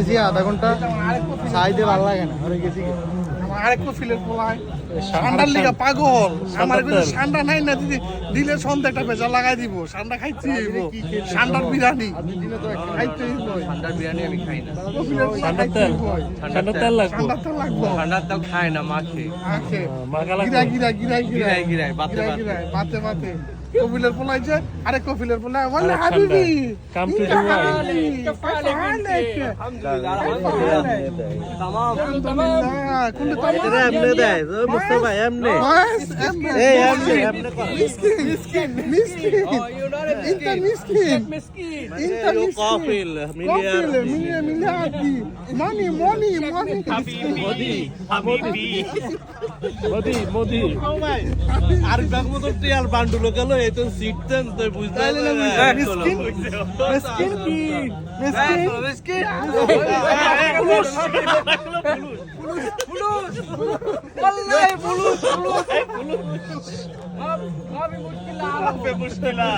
জি আধা ঘন্টা সাইডে ভালো লাগে না ধরে গেছি আমার আরেক কফিলের পোলায় ঠান্ডার লিগা পাগল আমার কিন্তু ঠান্ডা নাই না দিদি দিলে সন্ধ্যা একটা ভেজা লাগাই দিব ঠান্ডা খাইছি ঠান্ডার বিরিয়ানি খাইতে ঠান্ডার বিরিয়ানি আমি খাই না। কফিলের পোলা ঠান্ডার তেল ঠান্ডার তেল লাগবে ঠান্ডার তেল লাগবে ঠান্ডার তেল খাই না, মাখে আছে মাখা গিরা লাগবে গিরা গিরা গিরাই গিরাই বাতে গিরা বাতে। গিরা বাতে বাতে কফিলের পোলায় যে আরেক কফিলের পোলায় বলে হাবিবি Come to Dubai. এমনি দেয় মুস্তফা এমনি এই এমনি এমনি মিসকিন মিসকিন ইন্টা মিসকিন ইন্টা কফিল মিলিয়ার মিলিয়ার্দি মানি মানি মানি মোদি মোদি আর ব্যাগ মতো টিয়াল বান্ডুলো গেল এই তো সিট দেন তো বুঝতে মিসকিন মিসকিন কি মিসকিন والله فلوس মুশকিলা